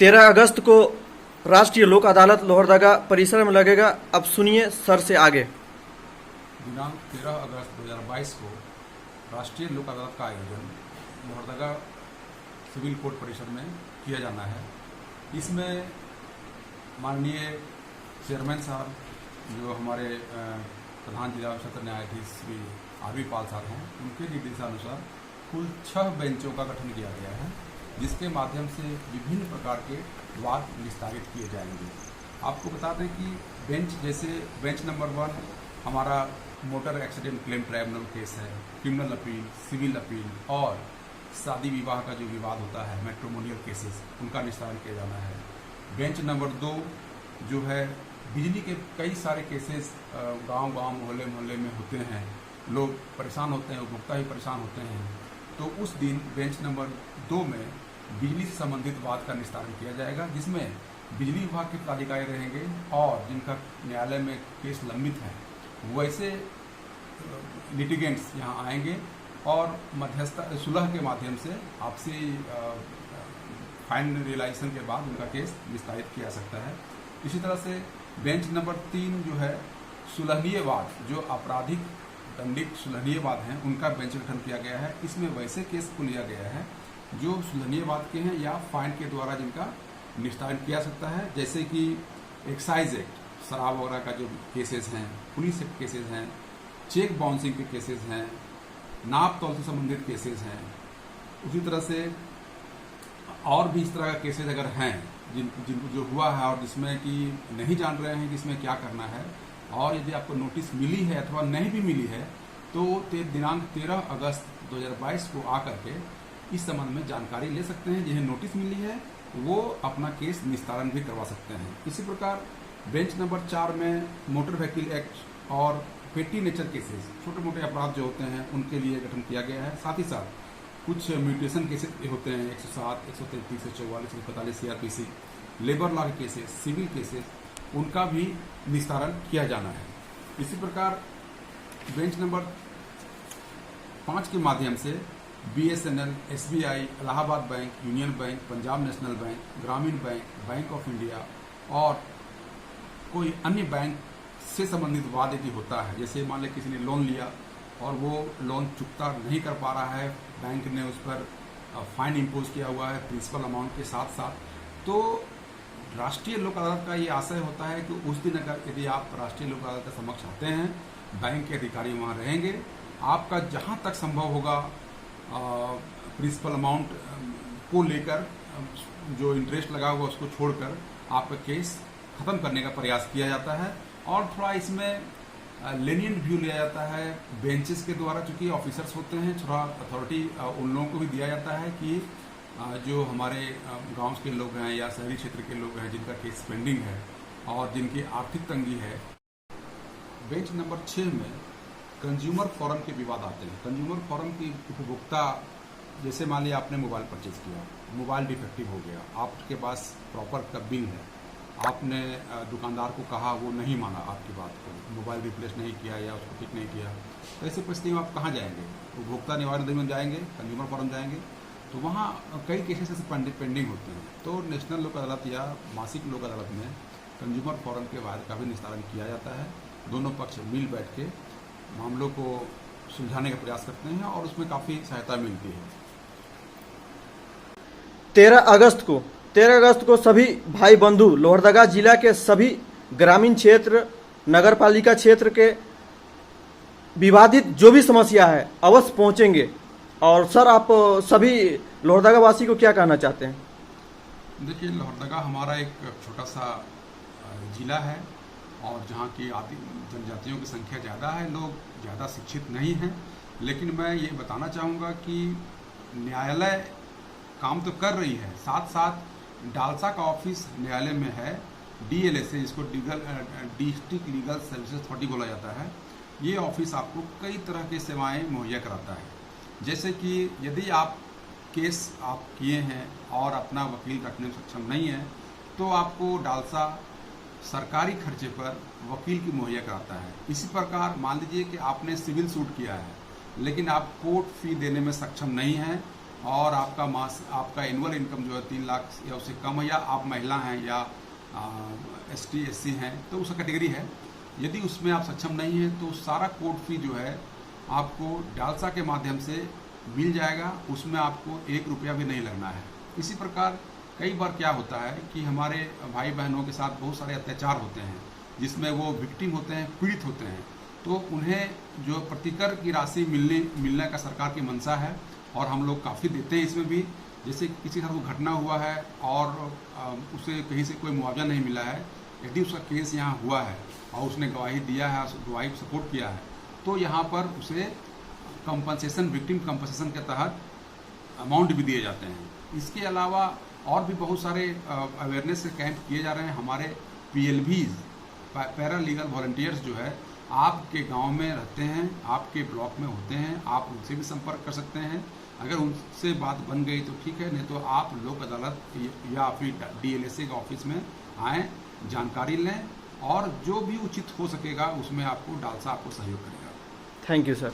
13 अगस्त को राष्ट्रीय लोक अदालत लोहरदगा परिसर में लगेगा। अब सुनिए सर से आगे। दिनांक 13 अगस्त 2022 को राष्ट्रीय लोक अदालत का आयोजन लोहरदगा सिविल कोर्ट परिसर में किया जाना है। इसमें माननीय चेयरमैन साहब, जो हमारे प्रधान जिला सत्र न्यायाधीश श्री आर.वी. पाल साहब हैं, उनके निर्देशानुसार कुल 6 बेंचों का गठन किया गया है, जिसके माध्यम से विभिन्न प्रकार के वाद निस्तारित किए जाएंगे। आपको बता दें कि बेंच नंबर 1 हमारा motor accident claim tribunal case है, क्रिमिनल अपील, सिविल अपील और शादी विवाह का जो विवाद होता है, मैट्रिमोनियल केसेस, उनका निस्तारण किया जाना है। बेंच नंबर 2 जो है बिजली के कई सारे केसेस गांव-गांव, मोहल्ले में होते हैं, लोग परेशान होते हैं, उपभोक्ता भी परेशान होते हैं, तो उस दिन बेंच नंबर 2 में बिजली से संबंधित वाद का निस्तारण किया जाएगा, जिसमें बिजली विभाग के पदाधिकारी रहेंगे और जिनका न्यायालय में केस लंबित है वैसे लिटिगेंट्स यहाँ आएंगे और मध्यस्थ सुलह के माध्यम से आपसी फाइन रियलाइजेशन के बाद उनका केस निस्तारित किया जा सकता है। इसी तरह से बेंच नंबर 3 जो है सुलहनीय वाद, जो आपराधिक दंडित सुलहनीय वाद हैं, उनका बेंच गठन किया गया है। इसमें वैसे केस को लिया गया है जो सुलहनीय वाद के हैं या फाइन के द्वारा जिनका निस्तारण किया सकता है, जैसे कि एक्साइज एक्ट, शराब वगैरह का जो केसेस हैं, पुलिस एक्ट केसेस हैं, चेक बाउंसिंग के केसेस हैं, नाप तौल से संबंधित केसेस हैं। उसी तरह से और भी इस तरह का केसेस अगर हैं जिनको जो हुआ है और जिसमें कि नहीं जान रहे हैं कि इसमें क्या करना है, और यदि आपको नोटिस मिली है अथवा नहीं भी मिली है, तो दिनांक 13 अगस्त 2022 को आकर के इस संबंध में जानकारी ले सकते हैं। जिन्हें नोटिस मिली है वो अपना केस निस्तारण भी करवा सकते हैं। इसी प्रकार बेंच नंबर 4 में मोटर व्हीकल एक्ट और पेटी नेचर केसेस, छोटे मोटे अपराध जो होते हैं, उनके लिए गठन किया गया है। साथ ही साथ कुछ म्यूटेशन केसेस होते हैं, 107, 133, 144, 145 CRPC, लेबर लॉ के केसेस, सिविल केसेस, उनका भी निस्तारण किया जाना है। इसी प्रकार बेंच नंबर 5 के माध्यम से BSNL, SBI, Allahabad bank, union bank, Punjab national bank, ग्रामीण बैंक, बैंक ऑफ इंडिया और कोई अन्य बैंक से संबंधित वाद यदि होता है, जैसे मान लें किसी ने लोन लिया और वो लोन चुकता नहीं कर पा रहा है, बैंक ने उस पर फाइन इम्पोज किया हुआ है प्रिंसिपल अमाउंट के साथ साथ, तो राष्ट्रीय लोक अदालत का ये आशय होता है कि उस दिन अगर यदि आप राष्ट्रीय लोक अदालत के समक्ष आते हैं, बैंक के अधिकारी वहाँ रहेंगे, आपका जहाँ तक संभव होगा प्रिंसिपल अमाउंट को लेकर जो इंटरेस्ट लगा हुआ उसको छोड़कर आपका केस ख़त्म करने का प्रयास किया जाता है। और थोड़ा इसमें लेनियंट व्यू लिया जाता है बेंचेस के द्वारा, चूँकि ऑफिसर्स होते हैं, थोड़ा अथॉरिटी उन लोगों को भी दिया जाता है कि जो हमारे गांव के लोग हैं या शहरी क्षेत्र के लोग हैं जिनका केस पेंडिंग है और जिनकी आर्थिक तंगी है। बेंच नंबर 6 में कंज्यूमर फोरम के विवाद आते हैं। कंज्यूमर फोरम की उपभोक्ता, जैसे मान लिया आपने मोबाइल परचेज किया, मोबाइल डिफेक्टिव हो गया, आपके पास प्रॉपर का बिल है, आपने दुकानदार को कहा, वो नहीं माना आपकी बात को, मोबाइल रिप्लेस नहीं किया या उसको ठीक नहीं किया, तो ऐसे परिस्थिति में आप कहाँ जाएंगे? उपभोक्ता निवारण अधिनियम जाएंगे, कंज्यूमर फोरम जाएंगे, तो वहाँ कई केसेस ऐसे पेंडिंग होते हैं। तो नेशनल लोक अदालत या मासिक लोक अदालत में कंज्यूमर फोरम के वाद का भी निस्तारण किया जाता है। दोनों पक्ष मिल बैठ के मामलों को सुलझाने का प्रयास करते हैं और उसमें काफ़ी सहायता मिलती है। 13 अगस्त को सभी भाई बंधु लोहरदगा जिला के सभी ग्रामीण क्षेत्र, नगर पालिका क्षेत्र के विवादित जो भी समस्या है अवश्य पहुंचेंगे। और सर, आप सभी लोहरदगा वासी को क्या कहना चाहते हैं? देखिए, लोहरदगा हमारा एक छोटा सा जिला है और जहाँ की आदि जनजातियों की संख्या ज़्यादा है, लोग ज़्यादा शिक्षित नहीं हैं, लेकिन मैं ये बताना चाहूँगा कि न्यायालय काम तो कर रही है, साथ साथ डालसा का ऑफिस न्यायालय में है, DLSA, इसको डिस्ट्रिक्ट लीगल सर्विसेज अथॉरिटी बोला जाता है। ये ऑफिस आपको कई तरह की सेवाएं मुहैया कराता है, जैसे कि यदि आप केस आप किए हैं और अपना वकील रखने में सक्षम नहीं है, तो आपको डालसा सरकारी खर्चे पर वकील की मुहैया कराता है। इसी प्रकार मान लीजिए कि आपने सिविल सूट किया है, लेकिन आप कोर्ट फी देने में सक्षम नहीं हैं और आपका एनुअल इनकम जो है 3 लाख या उससे कम है, या आप महिला हैं या ST SC हैं तो उसका कैटेगरी है। यदि उसमें आप सक्षम नहीं हैं तो सारा कोर्ट फी जो है आपको डालसा के माध्यम से मिल जाएगा, उसमें आपको 1 रुपया भी नहीं लगना है। इसी प्रकार कई बार क्या होता है कि हमारे भाई बहनों के साथ बहुत सारे अत्याचार होते हैं जिसमें वो विक्टिम होते हैं, पीड़ित होते हैं, तो उन्हें जो प्रतिकर की राशि मिलने का सरकार की मंशा है और हम लोग काफ़ी देते हैं इसमें भी। जैसे किसी के साथ कोई घटना हुआ है और उसे कहीं से कोई मुआवजा नहीं मिला है, यदि उसका केस यहाँ हुआ है और उसने गवाही दिया है, गवाही को सपोर्ट किया है, तो यहाँ पर उसे कंपनसेशन, विक्टिम कंपनसेशन के तहत अमाउंट भी दिए जाते हैं। इसके अलावा और भी बहुत सारे अवेयरनेस के कैंप किए जा रहे हैं। हमारे PLVs, पैरा लीगल वॉलंटियर्स जो है आपके गांव में रहते हैं, आपके ब्लॉक में होते हैं, आप उनसे भी संपर्क कर सकते हैं। अगर उनसे बात बन गई तो ठीक है, नहीं तो आप लोक अदालत या फिर DLSA के ऑफिस में आएँ, जानकारी लें और जो भी उचित हो सकेगा उसमें आपको डालसा आपको सहयोग करेगा। Thank you sir.